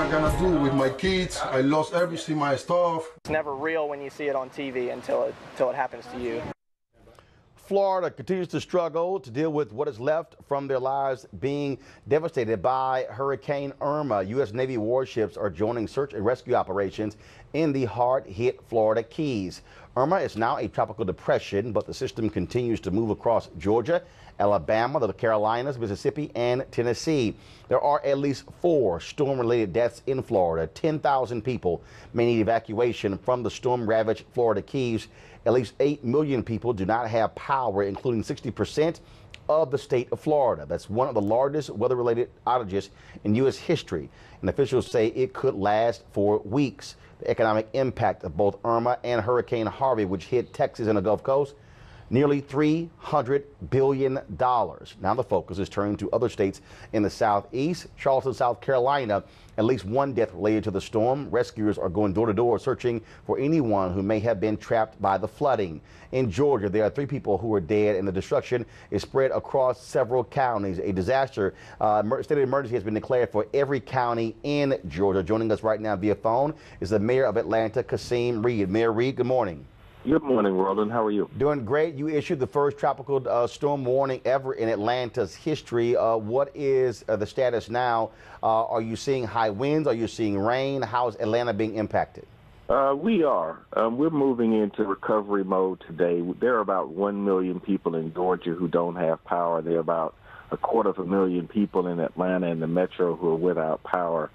I gonna do with my kids? I lost everything, my stuff. It's never real when you see it on TV until it happens to you. Florida continues to struggle to deal with what is left from their lives being devastated by Hurricane Irma. U.S. Navy warships are joining search and rescue operations in the hard-hit Florida Keys. Irma is now a tropical depression, but the system continues to move across Georgia, Alabama, the Carolinas, Mississippi, and Tennessee. There are at least 4 storm-related deaths in Florida. 10,000 people may need evacuation from the storm-ravaged Florida Keys. At least 8 million people do not have power, including 60% of the state of Florida. That's one of the largest weather-related outages in U.S. history, and officials say it could last for weeks. The economic impact of both Irma and Hurricane Harvey, which hit Texas and the Gulf Coast, nearly $300 billion. Now the focus is turning to other states in the southeast. Charleston, South Carolina, at least 1 death related to the storm. Rescuers are going door to door searching for anyone who may have been trapped by the flooding. In Georgia, there are 3 people who are dead, and the destruction is spread across several counties. A disaster state of emergency has been declared for every county in Georgia. Joining us right now via phone is the mayor of Atlanta, Kasim Reed. Mayor Reed, good morning. Good morning, Roland. How are you? Doing great. You issued the first tropical storm warning ever in Atlanta's history. What is the status now? Are you seeing high winds? Are you seeing rain? How is Atlanta being impacted? We are. We're moving into recovery mode today. There are about 1 million people in Georgia who don't have power. There are about 250,000 people in Atlanta and the metro who are without power.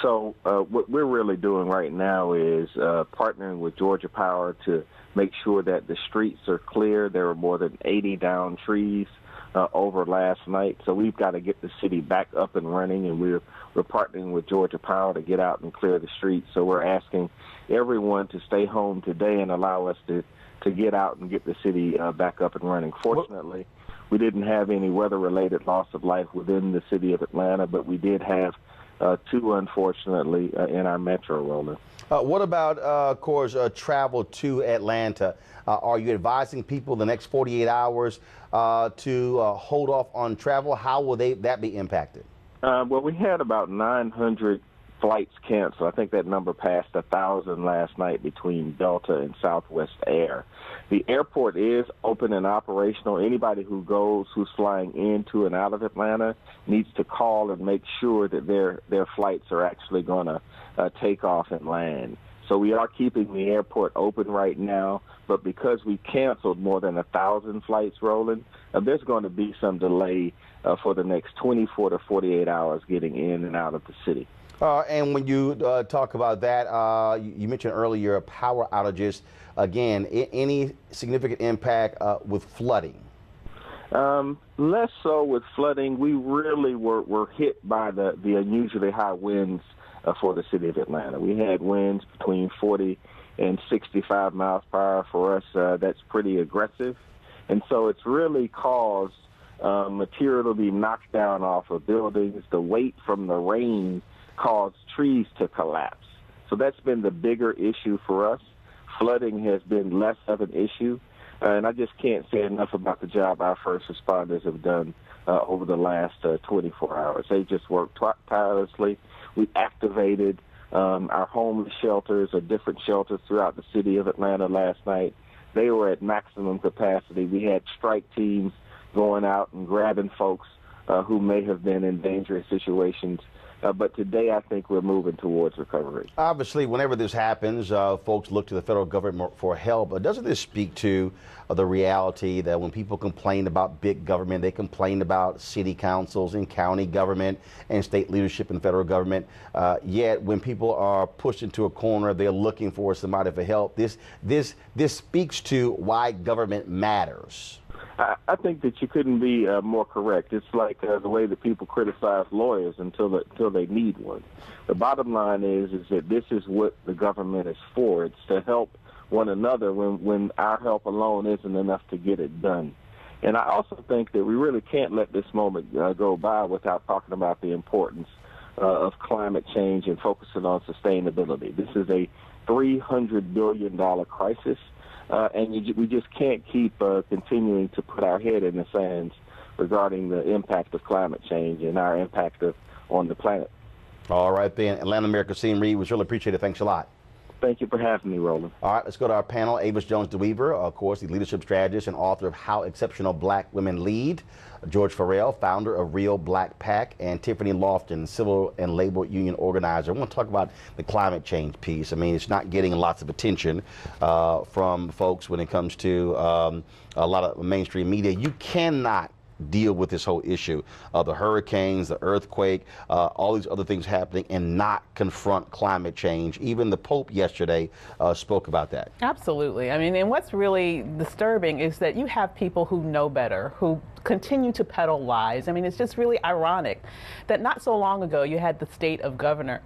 So what we're really doing right now is partnering with Georgia Power to make sure that the streets are clear. There were more than 80 downed trees over last night. So we've got to get the city back up and running, and we're partnering with Georgia Power to get out and clear the streets. So we're asking everyone to stay home today and allow us to get out and get the city back up and running. Fortunately, we didn't have any weather-related loss of life within the city of Atlanta, but we did have 2, unfortunately, in our metro, Roland. What about, of course, travel to Atlanta? Are you advising people the next 48 hours to hold off on travel? How will that be impacted? Well, we had about 900 flights canceled. I think that number passed 1,000 last night between Delta and Southwest Air. The airport is open and operational. Anybody who's flying into and out of Atlanta needs to call and make sure that their flights are actually going to take off and land. So we are keeping the airport open right now, but because we canceled more than 1,000 flights, Roland, there's going to be some delay for the next 24 to 48 hours getting in and out of the city. And when you talk about that, you mentioned earlier power outages. Again, any significant impact with flooding? Less so with flooding. We really were hit by the unusually high winds for the city of Atlanta. We had winds between 40 and 65 miles per hour. For us, that's pretty aggressive. And so it's really caused material to be knocked down off of buildings. The weight from the rain caused trees to collapse. So that's been the bigger issue for us. Flooding has been less of an issue. And I just can't say enough about the job our first responders have done over the last 24 hours. They just worked tirelessly. We activated our homeless shelters or different shelters throughout the city of Atlanta last night. They were at maximum capacity. We had strike teams going out and grabbing folks who may have been in dangerous situations. But today, I think we're moving towards recovery. Obviously, whenever this happens, folks look to the federal government for help. But doesn't this speak to the reality that when people complain about big government, they complain about city councils and county government and state leadership and federal government? Yet when people are pushed into a corner, they're looking for somebody for help. This speaks to why government matters. I think that you couldn't be more correct. It's like the way that people criticize lawyers until they need one. The bottom line is that this is what the government is for. It's to help one another when our help alone isn't enough to get it done. And I also think that we really can't let this moment go by without talking about the importance of climate change and focusing on sustainability. This is a $300 billion crisis. And we just can't keep continuing to put our head in the sands regarding the impact of climate change and our impact on the planet. All right, then. Atlanta Mayor Kasim Reed, we really appreciate it. Thanks a lot. Thank you for having me, Roland. All right, let's go to our panel. Avis Jones-DeWeaver, of course, the leadership strategist and author of How Exceptional Black Women Lead. George Farrell, founder of Real Black PAC, and Tiffany Lofton, civil and labor union organizer. I want to talk about the climate change piece. I mean, it's not getting lots of attention from folks when it comes to a lot of mainstream media. You cannot deal with this whole issue of the hurricanes, the earthquake, all these other things happening, and not confront climate change. Even the Pope yesterday spoke about that. Absolutely. I mean, and what's really disturbing is that you have people who know better, who continue to peddle lies. I mean, it's just really ironic that not so long ago you had the governor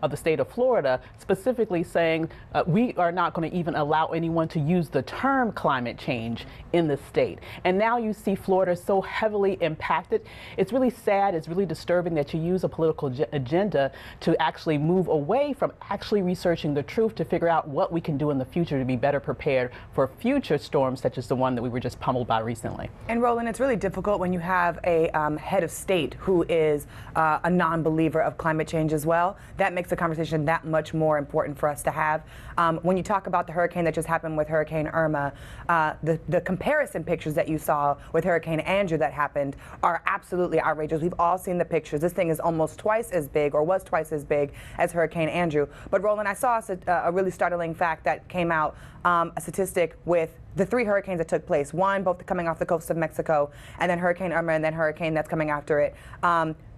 of the state of Florida specifically saying we are not going to even allow anyone to use the term climate change in the state. And now you see Florida so heavily impacted. It's really sad. It's really disturbing that you use a political agenda to actually move away from actually researching the truth to figure out what we can do in the future to be better prepared for future storms such as the one that we were just pummeled by recently. And Roland, it's really difficult when you have a head of state who is a non-believer of climate change as well. That makes the conversation that much more important for us to have. When you talk about the hurricane that just happened with Hurricane Irma, the comparison pictures that you saw with Hurricane Andrew that happened are absolutely outrageous. We've all seen the pictures. This thing is almost twice as big, or was twice as big, as Hurricane Andrew. But Roland, I saw a really startling fact that came out, a statistic with the 3 hurricanes that took place, one both coming off the coast of Mexico, and then Hurricane Irma, and then hurricane that's coming after it.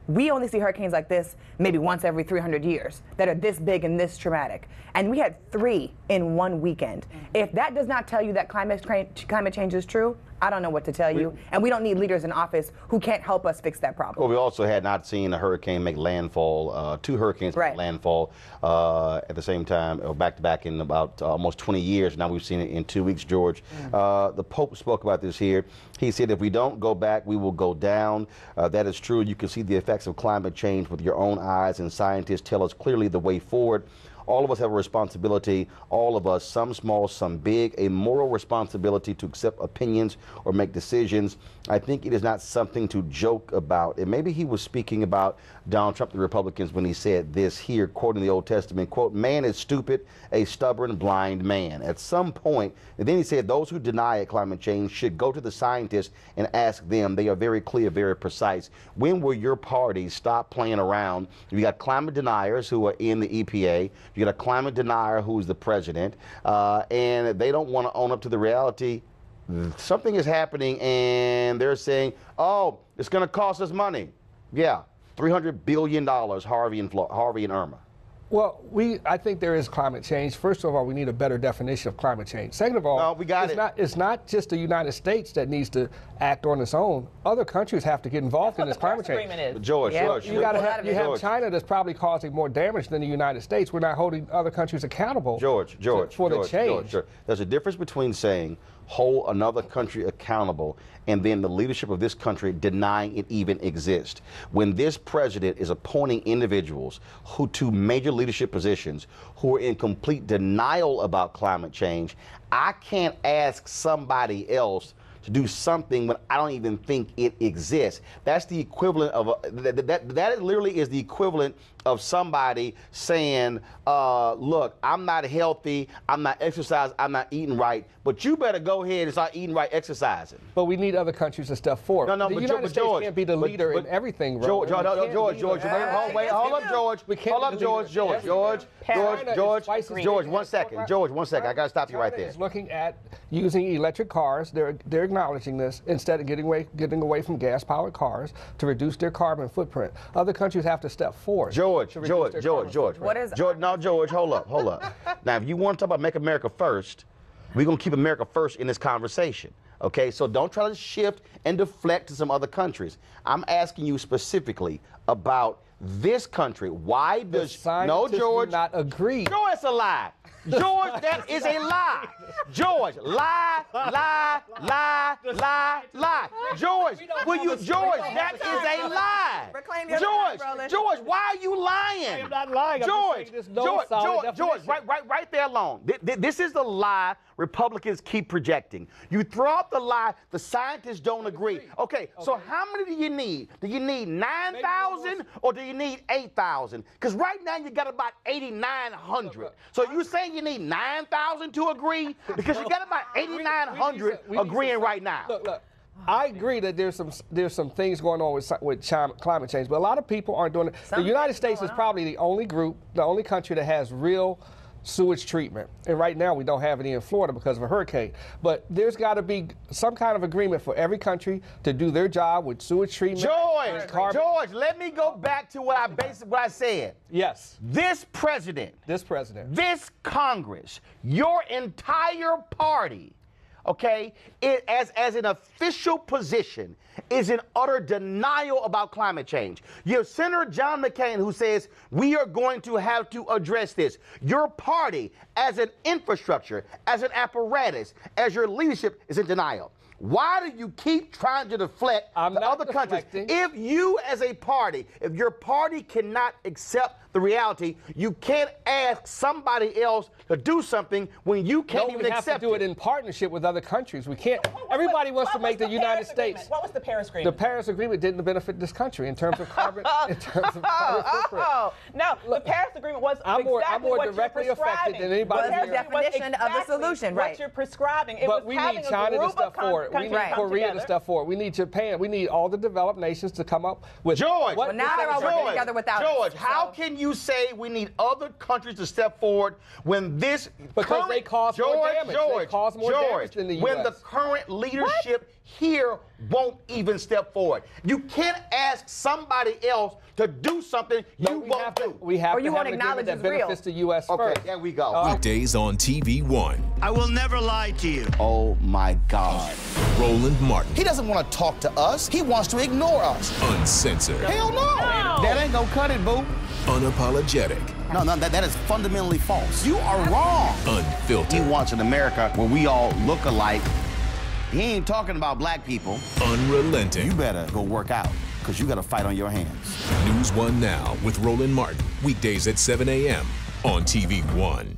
We only see hurricanes like this maybe once every 300 years that are this big and this traumatic. And we had 3 in one weekend. If that does not tell you that climate change is true, I don't know what to tell you. And we don't need leaders in office who can't help us fix that problem. Well, we also had not seen a hurricane make landfall, 2 hurricanes make landfall at the same time, or back to back in about almost 20 years. Now we've seen it in 2 weeks, George. The Pope spoke about this here. He said, if we don't go back, we will go down. That is true. You can see the effects of climate change with your own eyes, and scientists tell us clearly the way forward. All of us have a responsibility, all of us, some small, some big, a moral responsibility to accept opinions or make decisions. I think it is not something to joke about. And maybe he was speaking about Donald Trump, the Republicans, when he said this here, quoting the Old Testament, quote, man is stupid, a stubborn, blind man. At some point, and then he said those who deny climate change should go to the scientists and ask them. They are very clear, very precise. When will your party stop playing around? You got climate deniers who are in the EPA. You got a climate denier who's the president, and they don't want to own up to the reality. Something is happening, and they're saying, oh, it's going to cost us money. Yeah, $300 billion, Harvey and Irma. Well, I think there is climate change. First of all, we need a better definition of climate change. Second of all, it's not just the United States that needs to act on its own. Other countries have to get involved in this climate change. George, you have China that's probably causing more damage than the United States. We're not holding other countries accountable. For the change. There's a difference between saying hold another country accountable and then the leadership of this country denying it even exists. When this president is appointing individuals to major leadership positions who are in complete denial about climate change, I can't ask somebody else to do something when I don't even think it exists. That's the equivalent of that literally is the equivalent of somebody saying, look, I'm not healthy, I'm not exercising, I'm not eating right, but you better go ahead and start eating right, exercising. But we need other countries to step forward. The United States can't be the leader in everything, George, hold up, George, one second, I gotta stop you right there. Looking at using electric cars, they're acknowledging this, instead of getting away from gas-powered cars to reduce their carbon footprint. Other countries have to step forward. George, hold up. Now, if you want to talk about Make America First, we're going to keep America first in this conversation, okay? So don't try to shift and deflect to some other countries. I'm asking you specifically about this country. Why does George do not agree? No, it's a lie. George, that is a lie. George, lie. George, that is a lie. George, why are you lying? I am not lying. George, right there alone. This is the lie Republicans keep projecting. You throw out the lie, the scientists don't agree. Okay, so how many do you need? Do you need 9,000 or do you need 8,000? Because right now you got about 8,900. So you saying you need 9,000 to agree? Because you got about 8,900 agreeing right now. Look. I agree that there's some things going on with climate change, but a lot of people aren't doing it. The United States is probably the only country that has real sewage treatment. And right now we don't have any in Florida because of a hurricane. But there's got to be some kind of agreement for every country to do their job with sewage treatment. George, let me go back to what I said. Yes. This president, this Congress, your entire party, okay, as an official position, is in utter denial about climate change. You have Senator John McCain who says we are going to have to address this. Your party, as an infrastructure, as an apparatus, as your leadership, is in denial. Why do you keep trying to deflect to other countries? If you as a party, if your party cannot accept the reality, you can't ask somebody else to do something when you can't even accept it. We have to do it in partnership with other countries. We can't. Everybody wants to make the United States. What was the Paris Agreement? The Paris Agreement didn't benefit this country in terms of carbon. Footprint. No, the Paris Agreement was I'm more directly affected than anybody here. The definition of the solution, right? What you're prescribing. But we need China to step forward. We need Korea to step forward. We need Japan. We need all the developed nations to come up with. George, well, now they're all working together without George, how can you say we need other countries to step forward when this because they cause more damage. They cause more damage than the U.S. When the current leadership here won't even step forward. You can't ask somebody else to do something you won't do. We have to have an agreement that benefits the U.S. first. Okay, there we go. Weekdays on TV One. I will never lie to you. Oh, my God. Roland Martin. He doesn't want to talk to us. He wants to ignore us. Uncensored. Hell no. That ain't gonna cut it, boo. Unapologetic. No, that is fundamentally false. You are wrong. Unfiltered. He wants an America where we all look alike. He ain't talking about black people. Unrelenting. You better go work out, because you got a fight on your hands. NewsOne Now with Roland Martin. Weekdays at 7 a.m. on TV One.